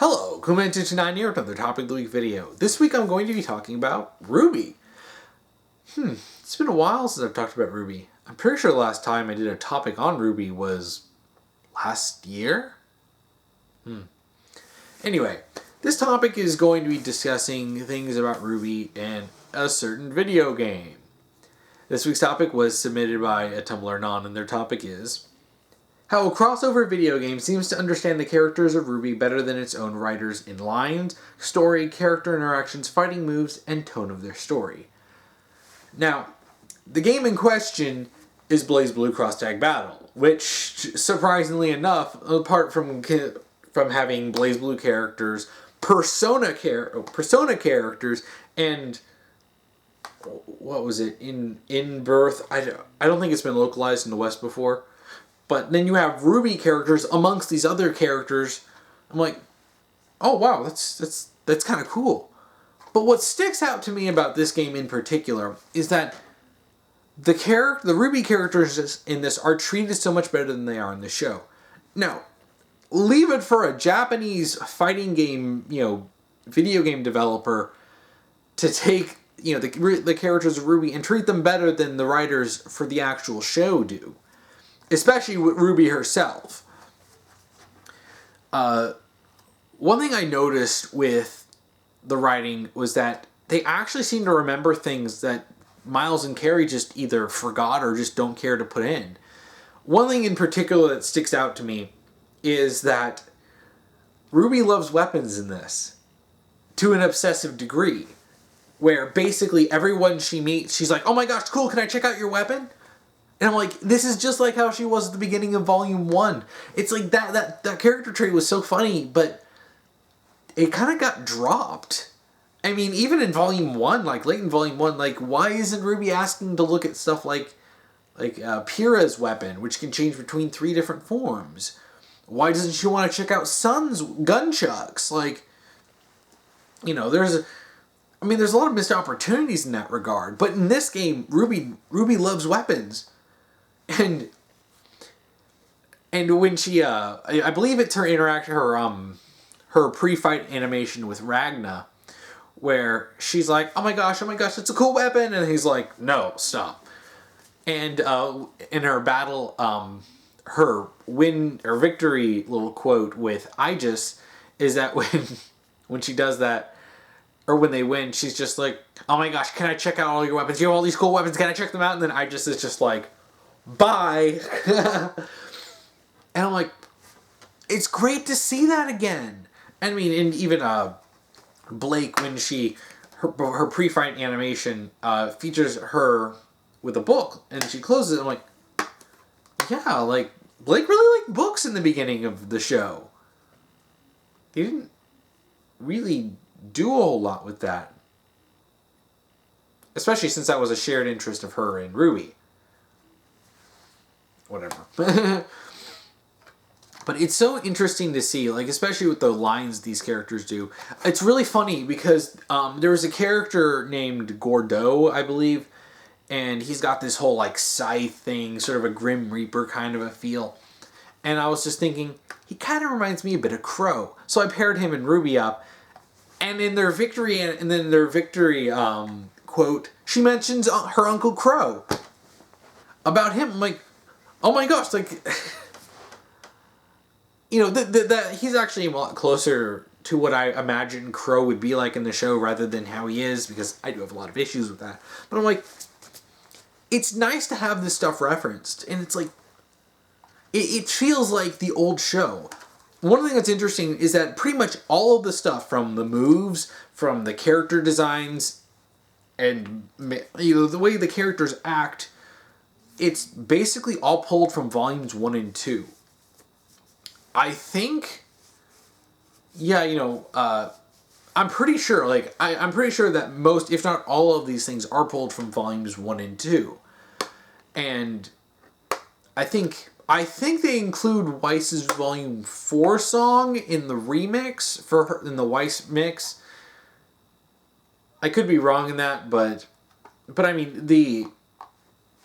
Hello, Kuman229 here with another Topic of the Week video. This week I'm going to be talking about RWBY. It's been a while since I've talked about RWBY. I'm pretty sure the last time I did a topic on RWBY was last year? Anyway, this topic is going to be discussing things about RWBY and a certain video game. This week's topic was submitted by a Tumblr anon, and their topic is how a crossover video game seems to understand the characters of RWBY better than its own writers in lines, story, character interactions, fighting moves, and tone of their story. Now, the game in question is BlazBlue Cross Tag Battle, which, surprisingly enough, apart from having BlazBlue characters, Persona characters, and what was it, in Birth? I don't think it's been localized in the West before. But then you have RWBY characters amongst these other characters. I'm like, oh wow, that's kind of cool. But what sticks out to me about this game in particular is that the RWBY characters in this are treated so much better than they are in the show. Now, leave it for a Japanese fighting game, video game developer to take, the characters of RWBY and treat them better than the writers for the actual show do. Especially with RWBY herself. One thing I noticed with the writing was that they actually seem to remember things that Miles and Carrie just either forgot or just don't care to put in. One thing in particular that sticks out to me is that RWBY loves weapons in this to an obsessive degree. Where basically everyone she meets, she's like, oh my gosh, cool, can I check out your weapon? And I'm like, this is just like how she was at the beginning of Volume 1. It's like that character trait was so funny, but it kind of got dropped. I mean, even in Volume 1, late in Volume 1, why isn't RWBY asking to look at stuff like Pyrrha's weapon, which can change between 3 different forms? Why doesn't she want to check out Sun's gunchucks? There's a lot of missed opportunities in that regard. But in this game, RWBY loves weapons. And when she, I believe it's her interaction, her pre-fight animation with Ragna, where she's like, oh my gosh, it's a cool weapon, and he's like, no, stop. And in her battle, her win or victory little quote with Aegis is that when she does that, or when they win, she's just like, oh my gosh, can I check out all your weapons? You have all these cool weapons, can I check them out? And then Aegis is just like, bye. And I'm like, it's great to see that again. I mean, and even Blake, when her pre-fight animation features her with a book, and she closes it, I'm like, yeah, Blake really liked books in the beginning of the show. He didn't really do a whole lot with that. Especially since that was a shared interest of her and RWBY. Whatever. But it's so interesting to see, especially with the lines these characters do. It's really funny because there was a character named Gordeau, I believe, and he's got this whole scythe thing, sort of a Grim Reaper kind of a feel. And I was just thinking, he kind of reminds me a bit of Crow. So I paired him and RWBY up, and in their victory, quote, she mentions her Uncle Crow. About him, I'm like, oh my gosh, he's actually a lot closer to what I imagine Crow would be like in the show rather than how he is, because I do have a lot of issues with that. But I'm like, it's nice to have this stuff referenced, and it's it feels like the old show. One thing that's interesting is that pretty much all of the stuff, from the moves, from the character designs, and the way the characters act, it's basically all pulled from volumes 1 and 2. I think, I'm pretty sure, I'm pretty sure that most, if not all of these things are pulled from volumes 1 and 2. And I think they include Weiss's Volume 4 song in the remix for her, in the Weiss mix. I could be wrong in that, but I mean,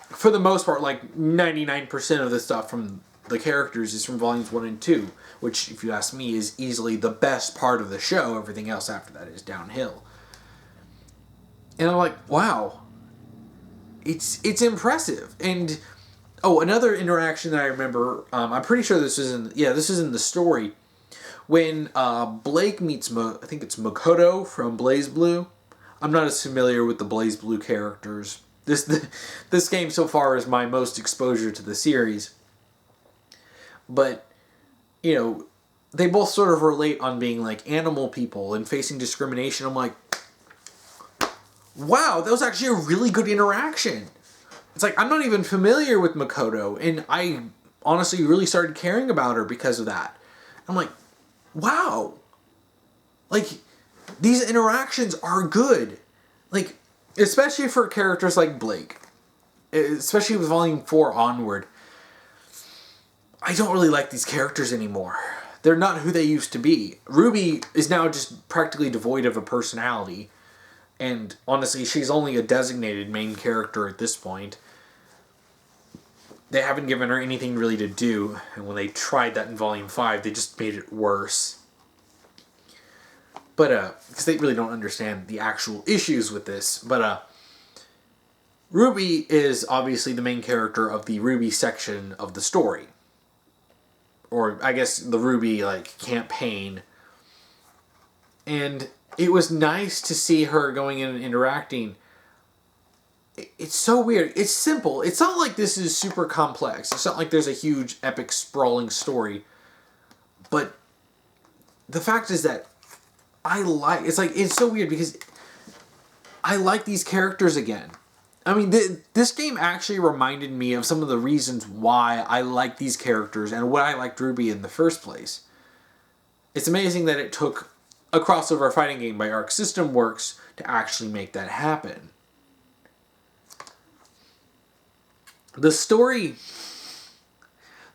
for the most part, 99% of the stuff from the characters is from volumes 1 and 2, which, if you ask me, is easily the best part of the show. Everything else after that is downhill. And I'm like, wow, it's impressive. And another interaction that I remember, I'm pretty sure this is in the story, when Blake meets I think it's Makoto from BlazBlue. I'm not as familiar with the BlazBlue characters. This game so far is my most exposure to the series. But, you know, they both sort of relate on being like animal people and facing discrimination. I'm like, wow, that was actually a really good interaction. It's like, I'm not even familiar with Makoto, and I honestly really started caring about her because of that. I'm like, wow. Like, these interactions are good. Like, especially for characters like Blake. Especially with Volume 4 onward. I don't really like these characters anymore. They're not who they used to be. RWBY is now just practically devoid of a personality. And honestly, she's only a designated main character at this point. They haven't given her anything really to do. And when they tried that in Volume 5, they just made it worse. But, because they really don't understand the actual issues with this. But, RWBY is obviously the main character of the RWBY section of the story. Or, I guess, the RWBY, like, campaign. And it was nice to see her going in and interacting. It's so weird. It's simple. It's not like this is super complex. It's not like there's a huge, epic, sprawling story. But the fact is that it's so weird because I like these characters again. I mean, this game actually reminded me of some of the reasons why I like these characters and why I liked RWBY in the first place. It's amazing that it took a crossover fighting game by Arc System Works to actually make that happen. The story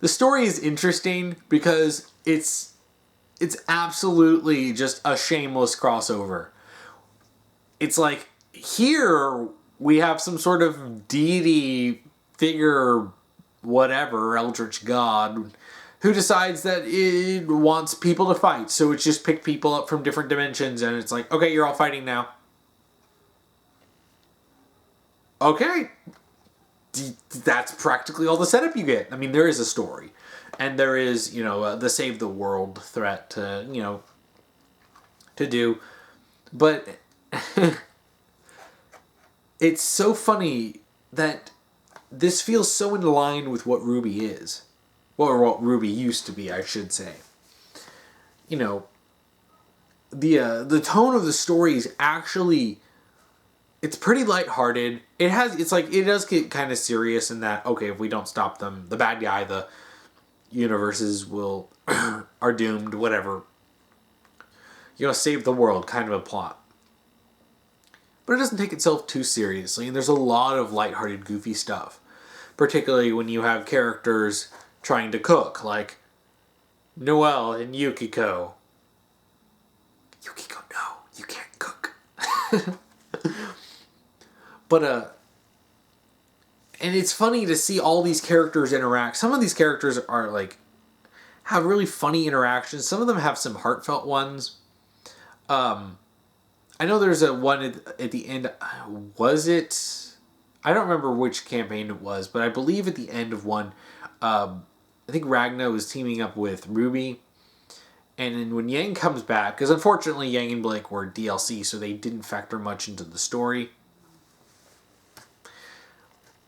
is interesting because it's absolutely just a shameless crossover. It's like, here we have some sort of deity figure, whatever, eldritch god, who decides that it wants people to fight. So it's just picked people up from different dimensions, and it's like, okay, you're all fighting now. Okay. That's practically all the setup you get. I mean, there is a story. And there is, the save the world threat to, to do. But it's so funny that this feels so in line with what RWBY is. Or what RWBY used to be, I should say. The tone of the story is actually, it's pretty lighthearted. It does get kind of serious in that, okay, if we don't stop them, the bad guy, the universes are doomed, whatever. Save the world, kind of a plot. But it doesn't take itself too seriously, and there's a lot of lighthearted, goofy stuff. Particularly when you have characters trying to cook, like Noelle and Yukiko. Yukiko, no, you can't cook. But, and it's funny to see all these characters interact. Some of these characters are, have really funny interactions. Some of them have some heartfelt ones. I know there's a one at the end. Was it? I don't remember which campaign it was, but I believe at the end of one, I think Ragna was teaming up with RWBY. And then when Yang comes back, because unfortunately Yang and Blake were DLC, so they didn't factor much into the story.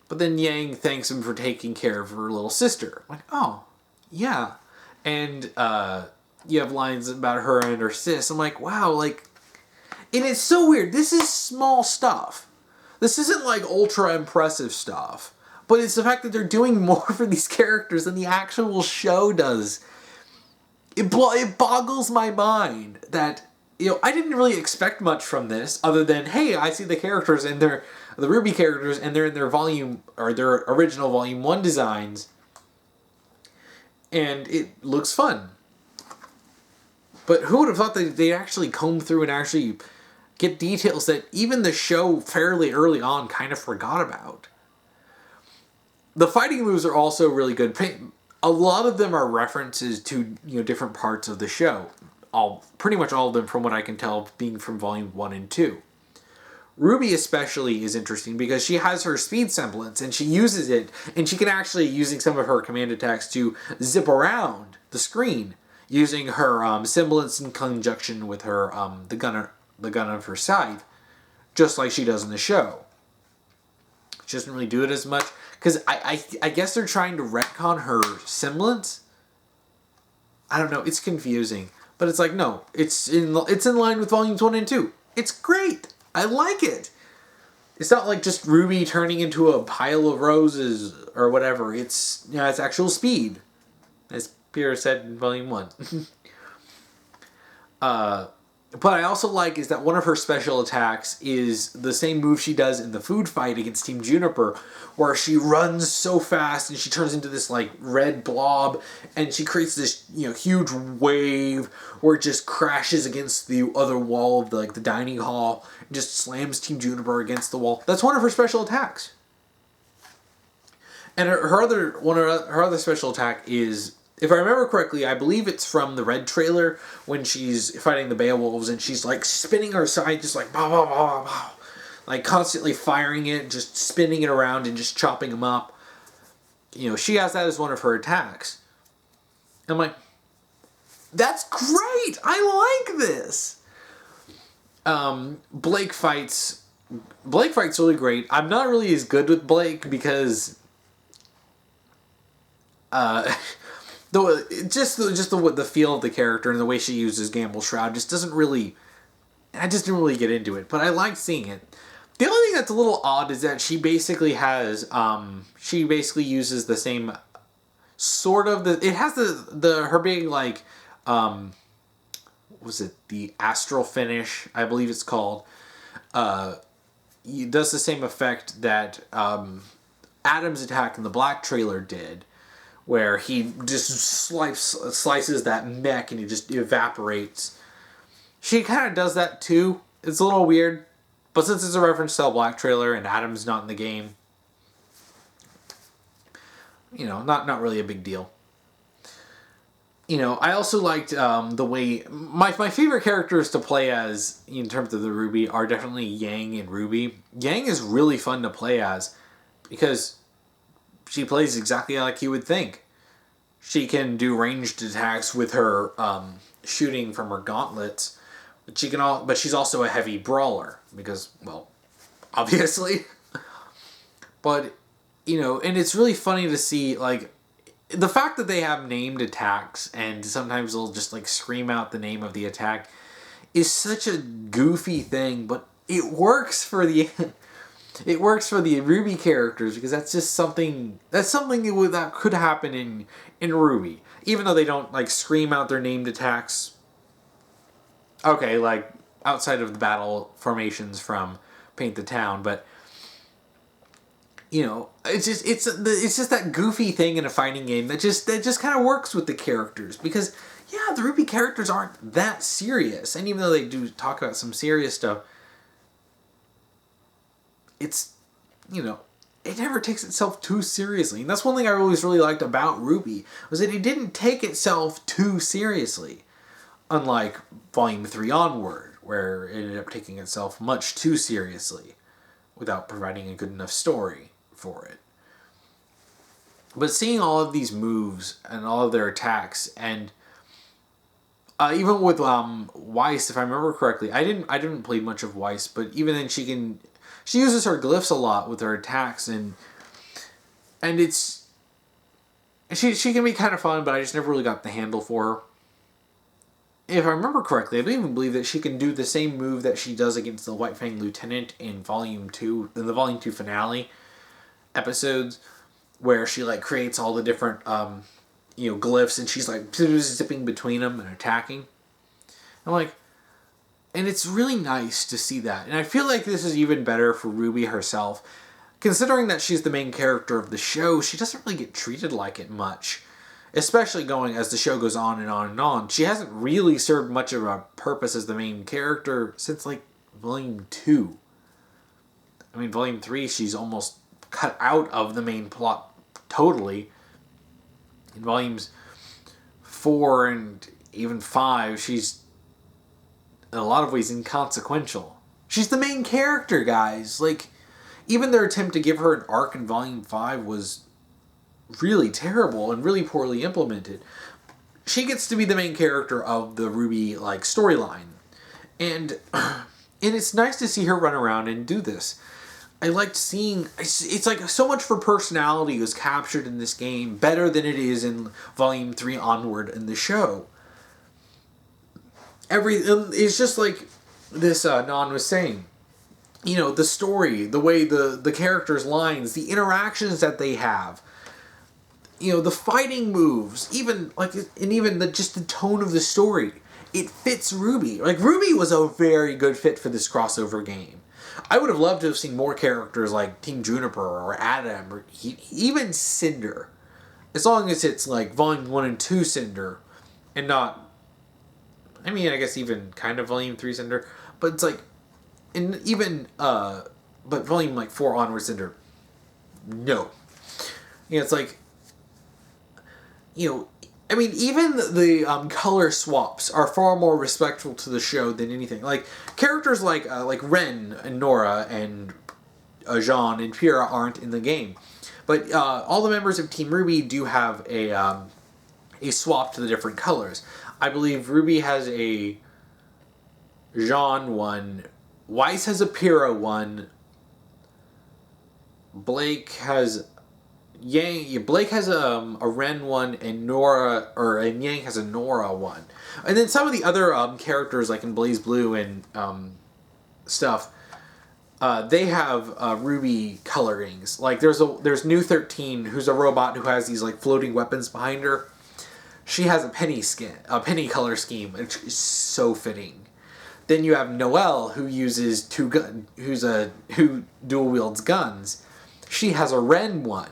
But then Yang thanks him for taking care of her little sister. I'm like, oh, yeah. And you have lines about her and her sis. I'm like, wow, and it's so weird. This is small stuff. This isn't ultra impressive stuff. But it's the fact that they're doing more for these characters than the actual show does. It boggles my mind that, I didn't really expect much from this other than, hey, I see the characters and they're the RWBY characters and they're in their their original Volume 1 designs. And it looks fun. But who would have thought that they'd actually comb through and actually get details that even the show fairly early on kind of forgot about. The fighting moves are also really good. a lot of them are references to, different parts of the show. Pretty much all of them, from what I can tell, being from volume 1 and 2. RWBY especially is interesting because she has her speed semblance and she uses it, and she can actually, using some of her command attacks, to zip around the screen using her semblance in conjunction with her the gun of her scythe, just like she does in the show. She doesn't really do it as much because I guess they're trying to retcon her semblance. I don't know. It's confusing, but it's like, no, it's in line with volumes 1 and 2. It's great. I like it. It's not like just RWBY turning into a pile of roses or whatever. It's it's actual speed, as Peter said in volume 1. But I also like is that one of her special attacks is the same move she does in the food fight against Team Juniper, where she runs so fast and she turns into this like red blob, and she creates this huge wave where it just crashes against the other wall of the dining hall and just slams Team Juniper against the wall. That's one of her special attacks. And her other special attack is, if I remember correctly, I believe it's from the Red trailer when she's fighting the Beowulfs and she's like spinning her side, just like bah, bah, bah, bah, like constantly firing it, just spinning it around and just chopping them up. She has that as one of her attacks. I'm like, that's great! I like this! Blake fights really great. I'm not really as good with Blake because the feel of the character and the way she uses Gamble Shroud just doesn't really... I just didn't really get into it, but I like seeing it. The only thing that's a little odd is that she basically has... she basically uses the same sort of... It has her being like... was it the Astral Finish, I believe it's called. It does the same effect that Adam's attack in the Black trailer did, where he just slices that mech and he just evaporates. She kind of does that too. It's a little weird, but since it's a reference to the Black trailer and Adam's not in the game, not really a big deal. I also liked the way... My favorite characters to play as, in terms of the RWBY, are definitely Yang and Ruby. Yang is really fun to play as, because she plays exactly like you would think. She can do ranged attacks with her shooting from her gauntlets, but she's also a heavy brawler, because, well, obviously. But, and it's really funny to see, like, the fact that they have named attacks and sometimes they'll just like scream out the name of the attack is such a goofy thing, but it works for the RWBY characters, because that's just something that could happen in RWBY, even though they don't like scream out their named attacks. Okay, like outside of the battle formations from Paint the Town, but it's just that goofy thing in a fighting game that just kind of works with the characters, because the RWBY characters aren't that serious, and even though they do talk about some serious stuff, it's it never takes itself too seriously, and that's one thing I always really liked about RWBY, was that it didn't take itself too seriously, unlike Volume 3 onward, where it ended up taking itself much too seriously without providing a good enough story for it. But seeing all of these moves and all of their attacks, and even with Weiss, if I remember correctly, I didn't play much of Weiss, but even then she uses her glyphs a lot with her attacks, and it's she can be kind of fun, but I just never really got the handle for her. If I remember correctly, I even believe that she can do the same move that she does against the White Fang Lieutenant in Volume 2, in the Volume 2 finale episodes, where she like creates all the different glyphs, and she's like zipping between them and attacking. I'm like, and it's really nice to see that. And I feel like this is even better for RWBY herself, considering that she's the main character of the show. She doesn't really get treated like it much, especially going as the show goes on and on and on. She hasn't really served much of a purpose as the main character since like Volume 2. I mean, Volume 3, she's almost cut out of the main plot totally. In volumes 4 and even 5, she's in a lot of ways inconsequential. She's the main character, guys. Like, even their attempt to give her an arc in volume 5 was really terrible and really poorly implemented. She gets to be the main character of the RWBY like storyline, and it's nice to see her run around and do this. I liked seeing, it's like so much of her personality was captured in this game, better than it is in volume 3 onward in the show. It's just like this Non was saying. You know, the story, the way the characters' lines, the interactions that they have, you know, the fighting moves, even just the tone of the story, it fits RWBY. Like, RWBY was a very good fit for this crossover game. I would have loved to have seen more characters like Team Juniper or Adam or even Cinder, as long as it's like volume 1 and 2 Cinder, and not, I mean, I guess even kind of volume 3 Cinder, but it's like, and even, but volume like 4 onward Cinder, no. You know, it's like, you know, I mean, even the color swaps are far more respectful to the show than anything. Like, characters like Ren and Nora and Jean and Pyrrha aren't in the game. But all the members of Team RWBY do have a swap to the different colors. I believe RWBY has a Jean one, Weiss has a Pyrrha one, Blake has a Ren one, and Yang has a Nora one. And then some of the other characters, like in BlazBlue and stuff, they have RWBY colorings. Like there's New 13, who's a robot who has these like floating weapons behind her. She has a penny color scheme, which is so fitting. Then you have Noelle, who uses who dual wields guns. She has a Ren one.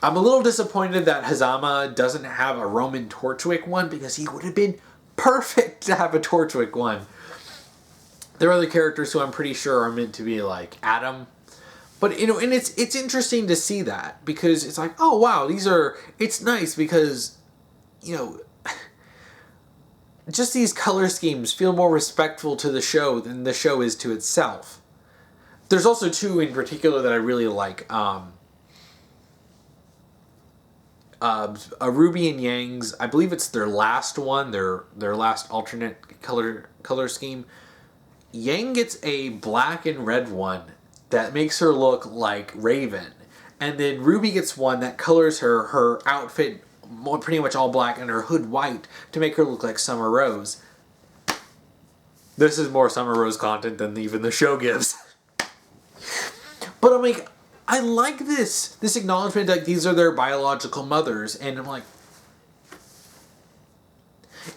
I'm a little disappointed that Hazama doesn't have a Roman Torchwick one, because he would have been perfect to have a Torchwick one. There are other characters who I'm pretty sure are meant to be like Adam. But, you know, and it's interesting to see that, because it's like, oh wow, it's nice because, you know, just these color schemes feel more respectful to the show than the show is to itself. There's also two in particular that I really like. RWBY and Yang's, I believe it's their last one, their last alternate color scheme. Yang gets a black and red one that makes her look like Raven. And then RWBY gets one that colors her outfit pretty much all black and her hood white to make her look like Summer Rose. This is more Summer Rose content than even the show gives. But I'm like, I like this acknowledgement that these are their biological mothers, and I'm like,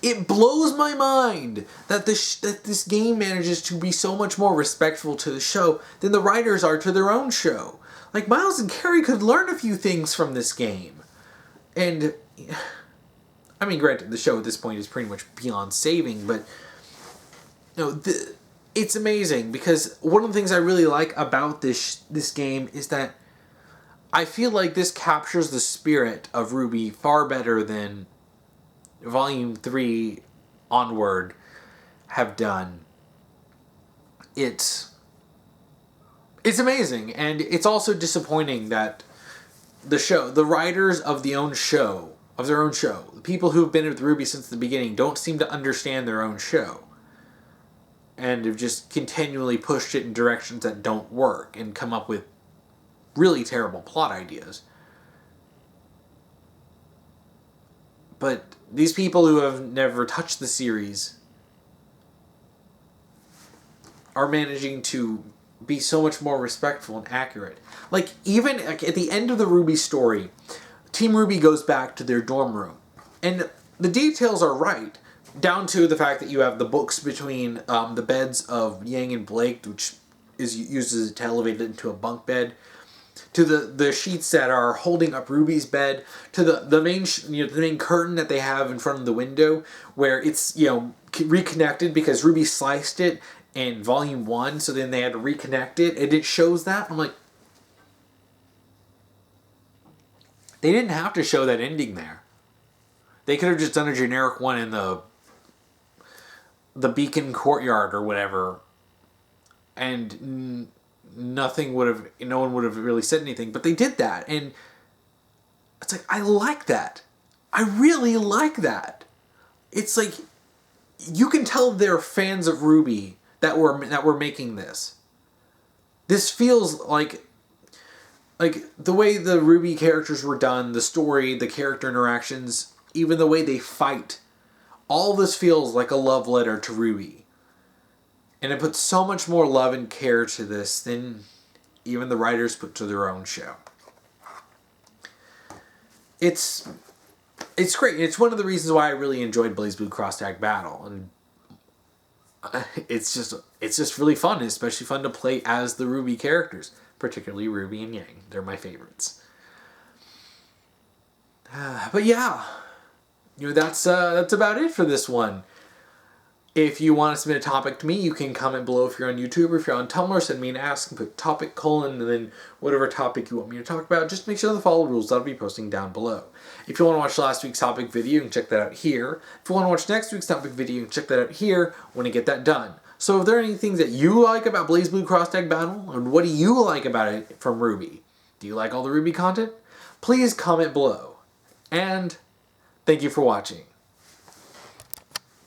it blows my mind that this game manages to be so much more respectful to the show than the writers are to their own show. Like, Miles and Carrie could learn a few things from this game. And, I mean, granted, the show at this point is pretty much beyond saving, but, you know, it's amazing, because one of the things I really like about this game is that I feel like this captures the spirit of RWBY far better than Volume 3 onward have done. It's amazing, and it's also disappointing that the writers of their own show, the people who've been with RWBY since the beginning, don't seem to understand their own show. And have just continually pushed it in directions that don't work and come up with really terrible plot ideas. But these people who have never touched the series are managing to be so much more respectful and accurate. Like, even at the end of the RWBY story, Team RWBY goes back to their dorm room. And the details are right, down to the fact that you have the books between the beds of Yang and Blake, which is used to elevate it into a bunk bed, to the sheets that are holding up RWBY's bed, to the main curtain that they have in front of the window, where it's, you know, reconnected because RWBY sliced it in Volume 1, so then they had to reconnect it, and it shows that. I'm like, They didn't have to show that ending there. They could have just done a generic one in the Beacon Courtyard or whatever, and no one would have really said anything. But they did that, and it's like, I like that. I really like that. It's like, you can tell they're fans of RWBY that were making this. This feels like the way the RWBY characters were done, the story, the character interactions, even the way they fight. All this feels like a love letter to RWBY. And it puts so much more love and care to this than even the writers put to their own show. It's great. It's one of the reasons why I really enjoyed BlazBlue Cross Tag Battle, and it's just really fun. It's especially fun to play as the RWBY characters, particularly Ruby and Yang. They're my favorites. But yeah, that's about it for this one. If you want to submit a topic to me, you can comment below if you're on YouTube, or if you're on Tumblr, send me an ask and put topic : and then whatever topic you want me to talk about. Just make sure to follow the rules that I'll be posting down below. If you want to watch last week's topic video, you can check that out here. If you want to watch next week's topic video, you can check that out here when I get that done. So if there are any things that you like about BlazBlue Cross Tag Battle, and what do you like about it from RWBY? Do you like all the RWBY content? Please comment below. And thank you for watching.